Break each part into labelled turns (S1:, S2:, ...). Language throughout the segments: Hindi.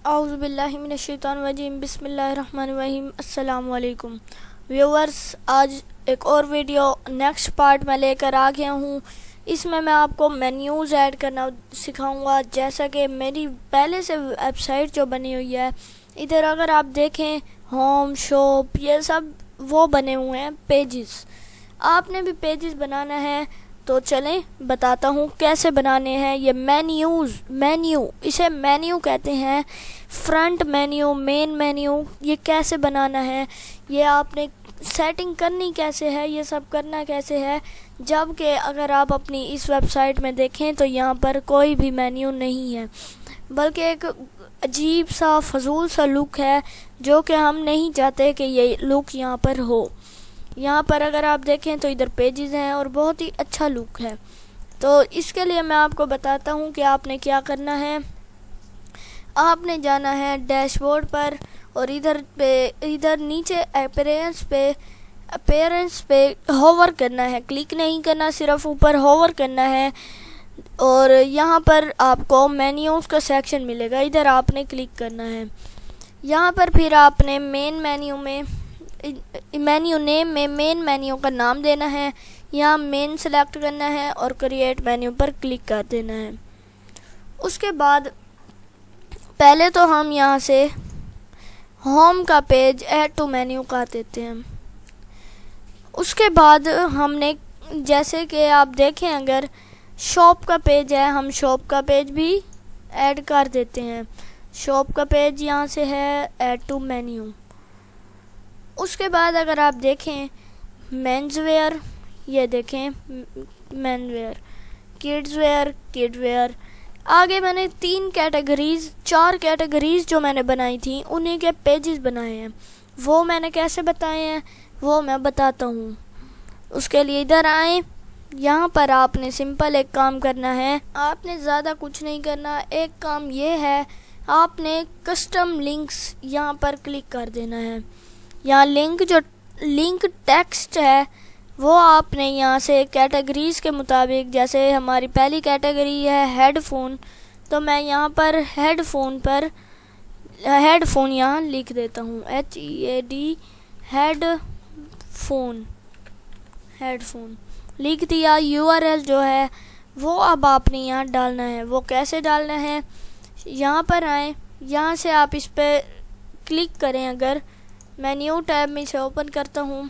S1: औज़ुबिल्लाहिमिनश्शैतानिर्रजीम बिस्मिल्लाहिर्रहमानिर्रहीम अस्सलाम वालेकुम व्यूअर्स। आज एक और वीडियो नेक्स्ट पार्ट में लेकर आ गया हूँ। इसमें मैं आपको मेन्यूज़ ऐड करना सिखाऊंगा। जैसा कि मेरी पहले से वेबसाइट जो बनी हुई है, इधर अगर आप देखें होम शॉप ये सब वो बने हुए हैं पेजेस। आपने भी पेजेस बनाना है तो चलें बताता हूँ कैसे बनाने हैं। ये मेन्यू इसे मेन्यू कहते हैं। फ्रंट मेन्यू, मेन मेन्यू, ये कैसे बनाना है, ये आपने सेटिंग करनी कैसे है, ये सब करना कैसे है। जबकि अगर आप अपनी इस वेबसाइट में देखें तो यहाँ पर कोई भी मेन्यू नहीं है, बल्कि एक अजीब सा फजूल सा लुक है जो कि हम नहीं चाहते कि ये लुक यहाँ पर हो। यहाँ पर अगर आप देखें तो इधर पेजेस हैं और बहुत ही अच्छा लुक है। तो इसके लिए मैं आपको बताता हूँ कि आपने क्या करना है। आपने जाना है डैशबोर्ड पर और इधर नीचे अपीयरेंस पे होवर करना है। क्लिक नहीं करना, सिर्फ ऊपर होवर करना है और यहाँ पर आपको मेन्यूज़ का सेक्शन मिलेगा, इधर आपने क्लिक करना है। यहाँ पर फिर आपने मेन्यू नेम में मेन मेन्यू का नाम देना है। यहाँ मेन सेलेक्ट करना है और क्रिएट मेन्यू पर क्लिक कर देना है। उसके बाद पहले तो हम यहाँ से होम का पेज ऐड टू मेन्यू कर देते हैं। उसके बाद हमने, जैसे कि आप देखें, अगर शॉप का पेज है, हम शॉप का पेज भी ऐड कर देते हैं। शॉप का पेज यहाँ से है ऐड टू मेन्यू। उसके बाद अगर आप देखें मेंस वेयर, ये देखें men wear, kids wear, kid wear. आगे मैंने 4 कैटेगरीज जो मैंने बनाई थी उन्हीं के पेजेस बनाए हैं। वो मैंने कैसे बताए हैं वो मैं बताता हूँ। उसके लिए इधर आए, यहाँ पर आपने सिंपल एक काम करना है। आपने ज़्यादा कुछ नहीं करना। एक काम ये है, आपने कस्टम लिंक्स यहाँ पर क्लिक कर देना है। यहाँ लिंक टेक्स्ट है वो आपने यहाँ से कैटेगरीज के मुताबिक, जैसे हमारी पहली कैटेगरी है हेडफोन, तो मैं यहाँ पर हेडफोन यहाँ लिख देता हूँ HEAD हेडफोन लिख दिया। URL जो है वो अब आपने यहाँ डालना है। वो कैसे डालना है, यहाँ पर आए, यहाँ से आप इस पर क्लिक करें। अगर मैं न्यू टैब में से ओपन करता हूँ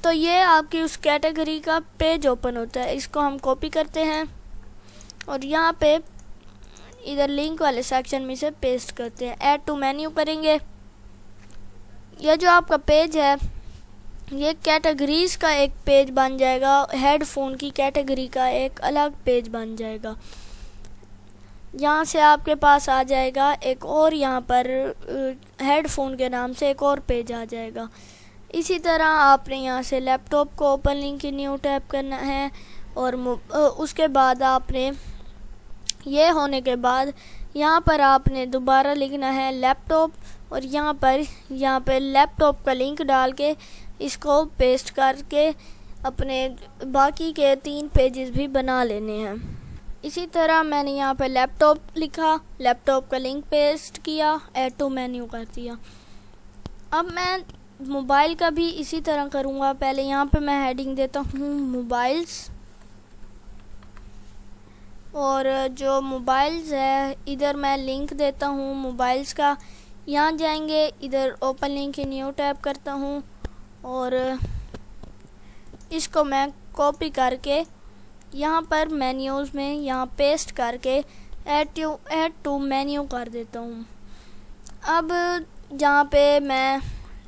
S1: तो ये आपकी उस कैटेगरी का पेज ओपन होता है। इसको हम कॉपी करते हैं और यहाँ पे इधर लिंक वाले सेक्शन में से पेस्ट करते हैं। ऐड टू मेन्यू करेंगे। यह जो आपका पेज है ये कैटेगरीज का एक पेज बन जाएगा, हेडफोन की कैटेगरी का एक अलग पेज बन जाएगा। यहाँ से आपके पास आ जाएगा एक और, यहाँ पर हेडफोन के नाम से एक और पेज आ जाएगा। इसी तरह आपने यहाँ से लैपटॉप को ओपन लिंक की न्यू टैप करना है और उसके बाद आपने ये होने के बाद यहाँ पर आपने दोबारा लिखना है लैपटॉप और यहाँ पे लैपटॉप का लिंक डाल के इसको पेस्ट करके अपने बाकी के 3 पेजेस भी बना लेने हैं। इसी तरह मैंने यहाँ पे लैपटॉप लिखा, लैपटॉप का लिंक पेस्ट किया, ऐड टू मेन्यू कर दिया। अब मैं मोबाइल का भी इसी तरह करूँगा। पहले यहाँ पे मैं हेडिंग देता हूँ मोबाइल्स, और जो मोबाइल्स है इधर मैं लिंक देता हूँ मोबाइल्स का। यहाँ जाएंगे, इधर ओपन लिंक की न्यू टैप करता हूँ और इसको मैं कॉपी करके यहाँ पर मेन्यूज़ में यहाँ पेस्ट करके ऐड टू मेन्यू कर देता हूँ। अब जहाँ पे मैं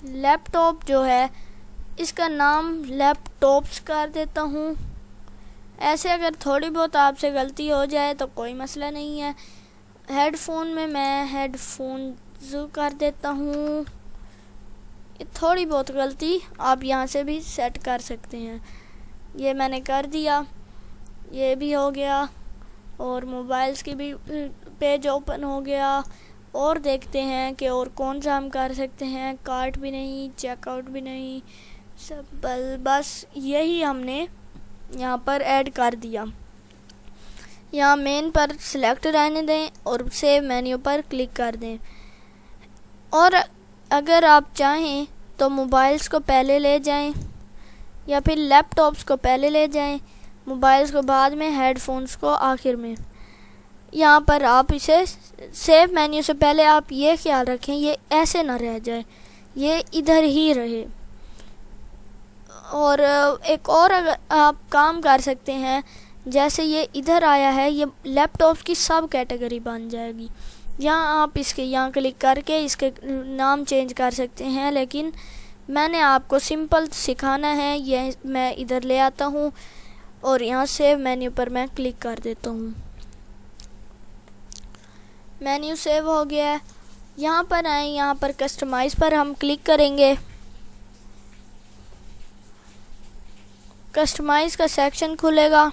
S1: लैपटॉप जो है इसका नाम लैपटॉप्स कर देता हूँ। ऐसे अगर थोड़ी बहुत आपसे गलती हो जाए तो कोई मसला नहीं है। हेडफोन में मैं हेडफोन्स कर देता हूँ। थोड़ी बहुत गलती आप यहाँ से भी सेट कर सकते हैं। ये मैंने कर दिया, ये भी हो गया और मोबाइल्स की भी पेज ओपन हो गया। और देखते हैं कि और कौन सा हम कर सकते हैं। कार्ट भी नहीं, चेकआउट भी नहीं, सब बस यही हमने यहाँ पर ऐड कर दिया। यहाँ मेन पर सिलेक्ट रहने दें और सेव मेन्यू पर क्लिक कर दें। और अगर आप चाहें तो मोबाइल्स को पहले ले जाएं या फिर लैपटॉप्स को पहले ले जाएं, मोबाइल्स को बाद में, हेडफोन्स को आखिर में। यहाँ पर आप इसे सेव मेन्यू से पहले आप ये ख्याल रखें ये ऐसे ना रह जाए, ये इधर ही रहे। और एक और अगर आप काम कर सकते हैं, जैसे ये इधर आया है, ये लैपटॉप्स की सब कैटेगरी बन जाएगी। यहाँ आप इसके यहाँ क्लिक करके इसके नाम चेंज कर सकते हैं, लेकिन मैंने आपको सिंपल सिखाना है। ये मैं इधर ले आता हूँ और यहाँ सेव मेन्यू पर मैं क्लिक कर देता हूँ। मेन्यू सेव हो गया है। यहाँ पर आए, यहाँ पर कस्टमाइज़ पर हम क्लिक करेंगे। कस्टमाइज़ का सेक्शन खुलेगा।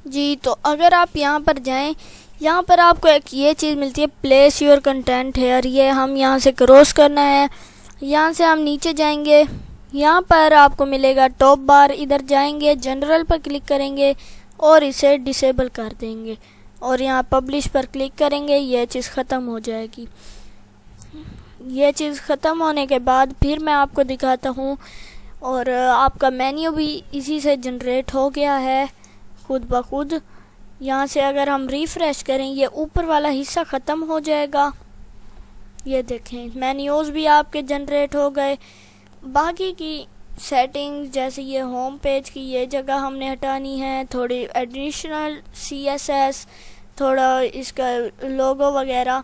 S1: जी, तो अगर आप यहाँ पर जाएं, यहाँ पर आपको एक ये चीज़ मिलती है, प्लेस योर कंटेंट हेयर। ये हम यहाँ से क्रॉस करना है। यहाँ से हम नीचे जाएंगे, यहाँ पर आपको मिलेगा टॉप बार। इधर जाएंगे, जनरल पर क्लिक करेंगे और इसे डिसेबल कर देंगे और यहाँ पब्लिश पर क्लिक करेंगे। ये चीज़ ख़त्म हो जाएगी। ये चीज़ ख़त्म होने के बाद फिर मैं आपको दिखाता हूँ, और आपका मेन्यू भी इसी से जनरेट हो गया है खुद ब खुद। यहाँ से अगर हम रिफ़्रेश करें, ये ऊपर वाला हिस्सा ख़त्म हो जाएगा। ये देखें, मेन्यूज़ भी आपके जनरेट हो गए। बाकी की सेटिंग्स, जैसे ये होम पेज की ये जगह हमने हटानी है, थोड़ी एडिशनल CSS, थोड़ा इसका लोगो वगैरह,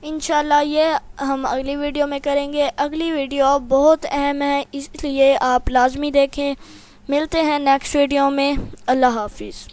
S1: इंशाल्लाह ये हम अगली वीडियो में करेंगे। अगली वीडियो बहुत अहम है, इसलिए आप लाजमी देखें। मिलते हैं नेक्स्ट वीडियो में। अल्लाह हाफिज़।